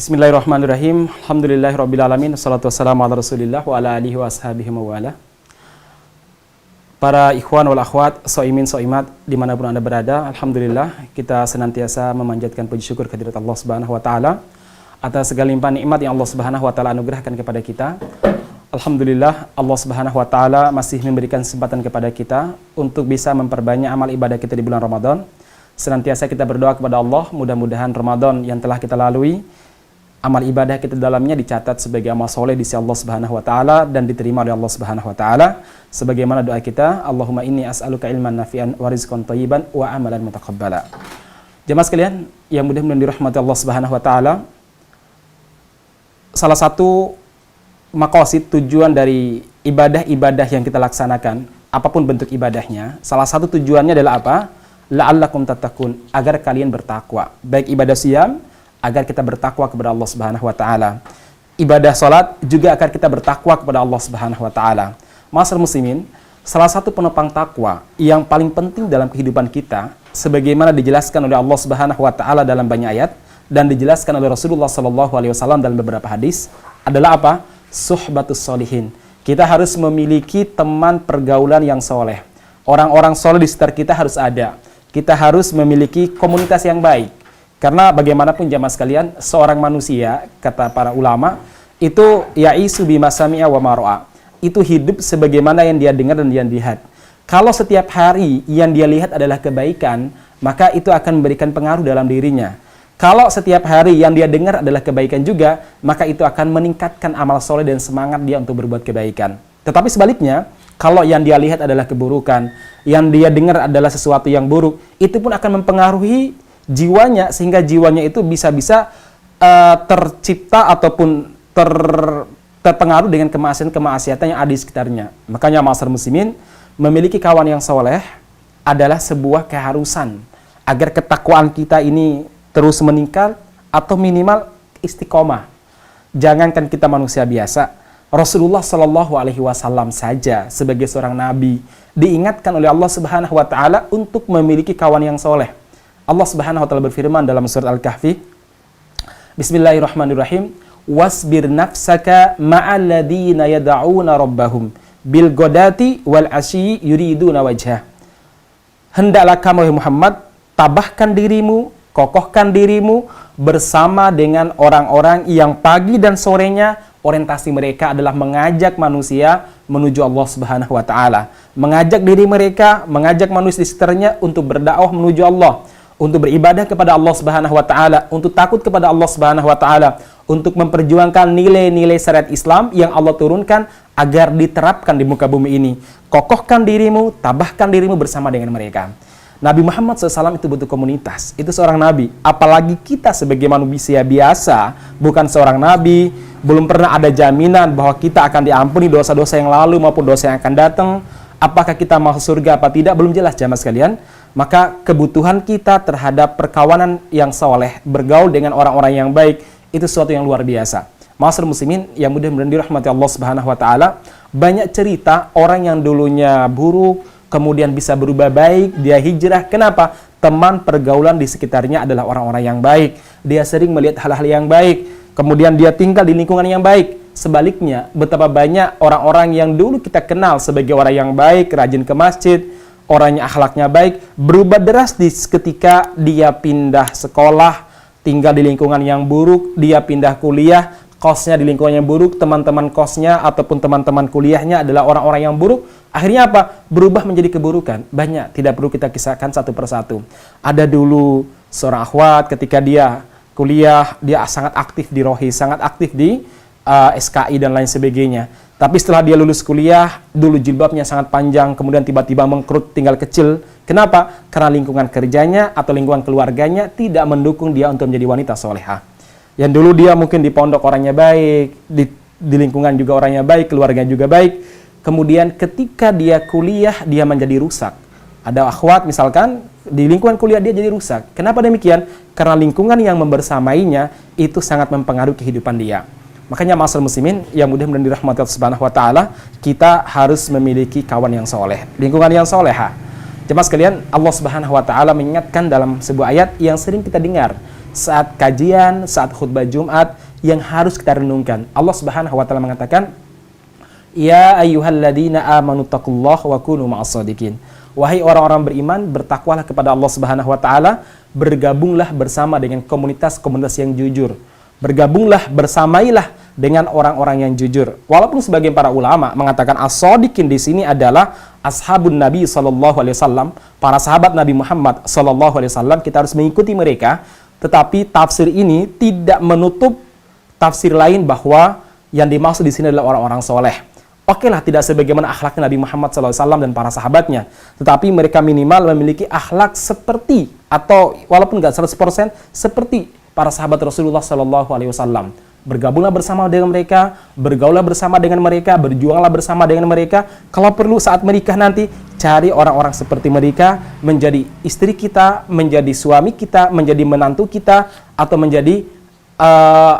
Bismillahirrahmanirrahim. Alhamdulillahirrabbilalamin. Wassalatu wassalamu ala rasulillah wa ala alihi wa ashabihi mawala. Para ikhwan wal akhwat, so'imin so'imat dimanapun anda berada, alhamdulillah kita senantiasa memanjatkan puji syukur kehadirat Allah subhanahu wa ta'ala atas segala limpahan nikmat yang Allah subhanahu wa ta'ala anugerahkan kepada kita. Alhamdulillah Allah subhanahu wa ta'ala masih memberikan kesempatan kepada kita untuk bisa memperbanyak amal ibadah kita di bulan Ramadan. Senantiasa kita berdoa kepada Allah, mudah-mudahan Ramadan yang telah kita lalui, amal ibadah kita dalamnya dicatat sebagai amal soleh di sisi Allah Subhanahu wa taala dan diterima oleh Allah Subhanahu wa taala. Sebagaimana doa kita, Allahumma inni as'aluka ilman nafi'an wa rizqan thayyiban wa amalan mutaqabbala. Jemaah sekalian yang mudah-mudahan dirahmati Allah Subhanahu wa taala, salah satu maqasid tujuan dari ibadah-ibadah yang kita laksanakan, apapun bentuk ibadahnya, salah satu tujuannya adalah apa? La'allakum tattaqun, agar kalian bertakwa. Baik ibadah siyam, agar kita bertakwa kepada Allah Subhanahu wa taala. Ibadah salat juga agar kita bertakwa kepada Allah Subhanahu wa taala. Ma'asyiral muslimin, salah satu penopang takwa yang paling penting dalam kehidupan kita sebagaimana dijelaskan oleh Allah Subhanahu wa taala dalam banyak ayat dan dijelaskan oleh Rasulullah sallallahu alaihi wasallam dalam beberapa hadis adalah apa? Suhbatus sholihin. Kita harus memiliki teman pergaulan yang soleh. Orang-orang soleh di sekitar kita harus ada. Kita harus memiliki komunitas yang baik. Karena bagaimanapun jamaah sekalian, seorang manusia, kata para ulama, itu ya'isu bima sami'a wa maro'a. Itu hidup sebagaimana yang dia dengar dan dia lihat. Kalau setiap hari yang dia lihat adalah kebaikan, maka itu akan memberikan pengaruh dalam dirinya. Kalau setiap hari yang dia dengar adalah kebaikan juga, maka itu akan meningkatkan amal soleh dan semangat dia untuk berbuat kebaikan. Tetapi sebaliknya, kalau yang dia lihat adalah keburukan, yang dia dengar adalah sesuatu yang buruk, itu pun akan mempengaruhi jiwanya, sehingga jiwanya itu bisa-bisa tercipta ataupun terpengaruh dengan kemaksiatan yang ada di sekitarnya. Makanya ma'asyiral muslimin, memiliki kawan yang soleh adalah sebuah keharusan agar ketakwaan kita ini terus meningkat atau minimal istiqomah. Jangankan kita manusia biasa, Rasulullah Shallallahu alaihi wasallam saja sebagai seorang nabi diingatkan oleh Allah Subhanahu wa taala untuk memiliki kawan yang soleh. Allah Subhanahu wa taala berfirman dalam surat Al-Kahfi, Bismillahirrahmanirrahim, wasbir nafsaka ma'al ladzina yad'una rabbahum bil ghadati wal 'ashyi yuriduna wajhah. Hendaklah kamu Muhammad tabahkan dirimu, kokohkan dirimu bersama dengan orang-orang yang pagi dan sorenya orientasi mereka adalah mengajak manusia menuju Allah Subhanahu wa taala, mengajak diri mereka, mengajak manusia di sekitarnya untuk berdakwah menuju Allah, untuk beribadah kepada Allah Subhanahu wa taala, untuk takut kepada Allah Subhanahu wa taala, untuk memperjuangkan nilai-nilai syariat Islam yang Allah turunkan agar diterapkan di muka bumi ini. Kokohkan dirimu, tabahkan dirimu bersama dengan mereka. Nabi Muhammad SAW itu butuh komunitas. Itu seorang nabi. Apalagi kita sebagai manusia biasa, bukan seorang nabi, belum pernah ada jaminan bahwa kita akan diampuni dosa-dosa yang lalu maupun dosa yang akan datang. Apakah kita masuk surga apa tidak, belum jelas jamaah sekalian. Maka kebutuhan kita terhadap perkawanan yang soleh, bergaul dengan orang-orang yang baik, itu sesuatu yang luar biasa. Ma'asyiral muslimin yang mudah-mudahan dirahmati Allah Subhanahu wa taala, banyak cerita orang yang dulunya buruk kemudian bisa berubah baik, dia hijrah. Kenapa? Teman pergaulan di sekitarnya adalah orang-orang yang baik. Dia sering melihat hal-hal yang baik, kemudian dia tinggal di lingkungan yang baik. Sebaliknya, betapa banyak orang-orang yang dulu kita kenal sebagai orang yang baik, rajin ke masjid, orangnya akhlaknya baik, berubah drastis ketika dia pindah sekolah, tinggal di lingkungan yang buruk, dia pindah kuliah, kosnya di lingkungan yang buruk, teman-teman kosnya ataupun teman-teman kuliahnya adalah orang-orang yang buruk. Akhirnya apa? Berubah menjadi keburukan. Banyak, tidak perlu kita kisahkan satu persatu. Ada dulu seorang akhwat ketika dia kuliah, dia sangat aktif di Rohis, sangat aktif di SKI dan lain sebagainya. Tapi setelah dia lulus kuliah, dulu jilbabnya sangat panjang, kemudian tiba-tiba mengkerut, tinggal kecil. Kenapa? Karena lingkungan kerjanya atau lingkungan keluarganya tidak mendukung dia untuk menjadi wanita solehah. Yang dulu dia mungkin di pondok orangnya baik, di lingkungan juga orangnya baik, keluarganya juga baik. Kemudian ketika dia kuliah, dia menjadi rusak. Ada akhwat misalkan, di lingkungan kuliah dia jadi rusak. Kenapa demikian? Karena lingkungan yang membersamainya itu sangat mempengaruhi kehidupan dia. Makanya ma'asyiral muslimin yang mudah-mudahan dirahmati Allah Subhanahu wa taala, kita harus memiliki kawan yang soleh, lingkungan yang solehah. Jemaah sekalian, Allah Subhanahu wa taala mengingatkan dalam sebuah ayat yang sering kita dengar. saat kajian, saat khutbah Jumat yang harus kita renungkan. Allah Subhanahu wa taala mengatakan, "Ya ayyuhalladzina amanu taqullaha wa kunu ma'as-shadiqin." Wahai orang-orang beriman, bertakwalah kepada Allah Subhanahu wa taala, bergabunglah bersama dengan komunitas-komunitas yang jujur. Bergabunglah, bersamailah dengan orang-orang yang jujur. Walaupun sebagian para ulama mengatakan as-shadiqin di sini adalah ashabun Nabi sallallahu alaihi wasallam, para sahabat Nabi Muhammad sallallahu alaihi wasallam, kita harus mengikuti mereka. Tetapi tafsir ini tidak menutup tafsir lain bahwa yang dimaksud di sini adalah orang-orang soleh. Oke lah, tidak sebagaimana akhlaknya Nabi Muhammad SAW dan para sahabatnya, tetapi mereka minimal memiliki akhlak seperti, atau walaupun nggak 100%, seperti para sahabat Rasulullah SAW. Bergabunglah bersama dengan mereka, bergaulah bersama dengan mereka, berjuanglah bersama dengan mereka. Kalau perlu saat menikah nanti, cari orang-orang seperti mereka, menjadi istri kita, menjadi suami kita, menjadi menantu kita, atau menjadi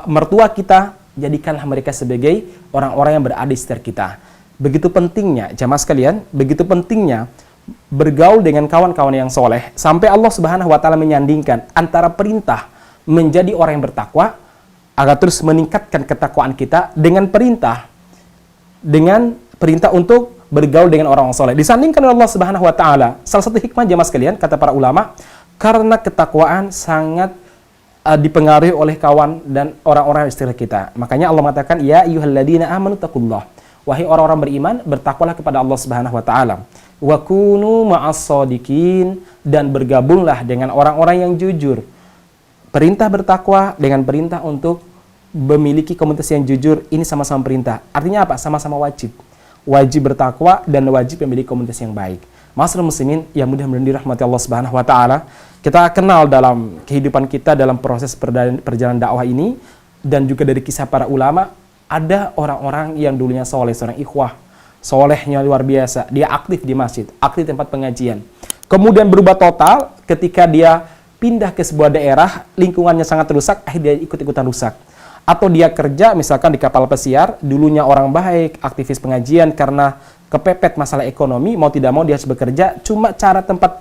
mertua kita. Jadikanlah mereka sebagai orang-orang yang berada di sekitar kita. Begitu pentingnya, jamaah sekalian, begitu pentingnya bergaul dengan kawan-kawan yang soleh, sampai Allah Subhanahu wa taala menyandingkan antara perintah menjadi orang yang bertakwa, agar terus meningkatkan ketakwaan kita dengan perintah untuk bergaul dengan orang-orang soleh. Disandingkan oleh Allah Subhanahu wa taala. Salah satu hikmah, jamaah sekalian, kata para ulama, karena ketakwaan sangat dipengaruhi oleh kawan dan orang-orang istilah kita. Makanya Allah mengatakan, ya ayyuhalladzina amanu taqullah. Wahai orang-orang beriman, bertakwalah kepada Allah Subhanahu wa taala. Wa kunu ma'as-shadiqin, dan bergabunglah dengan orang-orang yang jujur. Perintah bertakwa dengan perintah untuk memiliki komunitas yang jujur, ini sama-sama perintah. Artinya apa? Sama-sama wajib. Wajib bertakwa dan wajib memiliki komunitas yang baik. Ma'asyiral muslimin yang mudah-mudahan dirahmati Allah Subhanahu wa taala, kita kenal dalam kehidupan kita dalam proses perjalanan dakwah ini, dan juga dari kisah para ulama, ada orang-orang yang dulunya soleh, seorang ikhwah, solehnya luar biasa, dia aktif di masjid, aktif di tempat pengajian. Kemudian berubah total ketika dia pindah ke sebuah daerah, lingkungannya sangat rusak, akhirnya dia ikut-ikutan rusak. Atau dia kerja misalkan di kapal pesiar, dulunya orang baik, aktivis pengajian, karena kepepet masalah ekonomi, mau tidak mau dia harus bekerja, cuma cara tempat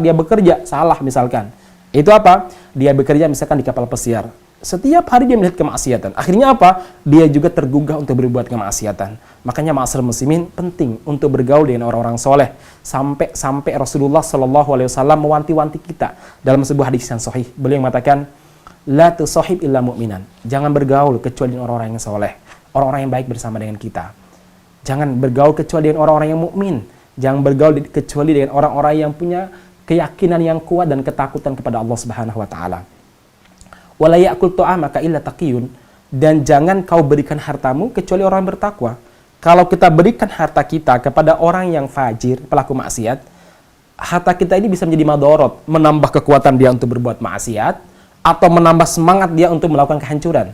dia bekerja salah misalkan. Itu apa? Dia bekerja misalkan di kapal pesiar. Setiap hari dia melihat kemaksiatan. Akhirnya apa? Dia juga tergugah untuk berbuat kemaksiatan. Makanya ma'asyiral muslimin, penting untuk bergaul dengan orang-orang soleh. Sampai Rasulullah SAW mewanti-wanti kita dalam sebuah hadis yang sahih. Beliau mengatakan, la tusahib illa mu'minan. Jangan bergaul kecuali dengan orang-orang yang soleh, orang-orang yang baik bersama dengan kita. Jangan bergaul kecuali dengan orang-orang yang mukmin. Jangan bergaul kecuali dengan orang-orang yang punya keyakinan yang kuat dan ketakutan kepada Allah Subhanahu wa taala. Wala ya'kul ta'amaka illa taqiyun, dan jangan kau berikan hartamu kecuali orang yang bertakwa. Kalau kita berikan harta kita kepada orang yang fajir, pelaku maksiat, harta kita ini bisa menjadi madorot, menambah kekuatan dia untuk berbuat maksiat, atau menambah semangat dia untuk melakukan kehancuran,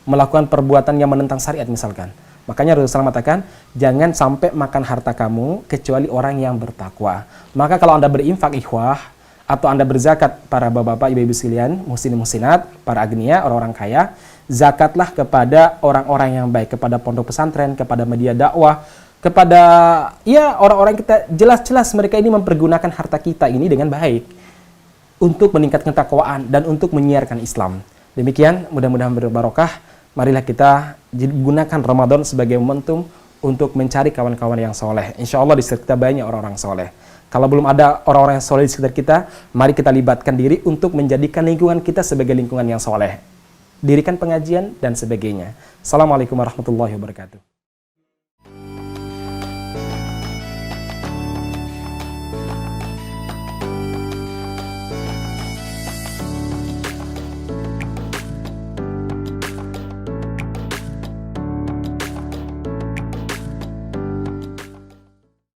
melakukan perbuatan yang menentang syariat misalkan. Makanya Rasulullah mengatakan, jangan sampai makan harta kamu kecuali orang yang bertakwa. Maka kalau Anda berinfak ikhwah, atau Anda berzakat, para bapak-bapak, ibu-ibu sekalian, muslimin muslimat, para agnia, orang-orang kaya, zakatlah kepada orang-orang yang baik, kepada pondok pesantren, kepada media dakwah, kepada orang-orang kita, jelas-jelas mereka ini mempergunakan harta kita ini dengan baik untuk meningkatkan takwaan dan untuk menyiarkan Islam. Demikian, mudah-mudahan berbarokah. Marilah kita gunakan Ramadan sebagai momentum untuk mencari kawan-kawan yang soleh. Insya Allah di sekitar kita banyak orang-orang soleh. Kalau belum ada orang-orang yang soleh di sekitar kita, mari kita libatkan diri untuk menjadikan lingkungan kita sebagai lingkungan yang soleh. Dirikan pengajian dan sebagainya. Assalamualaikum warahmatullahi wabarakatuh.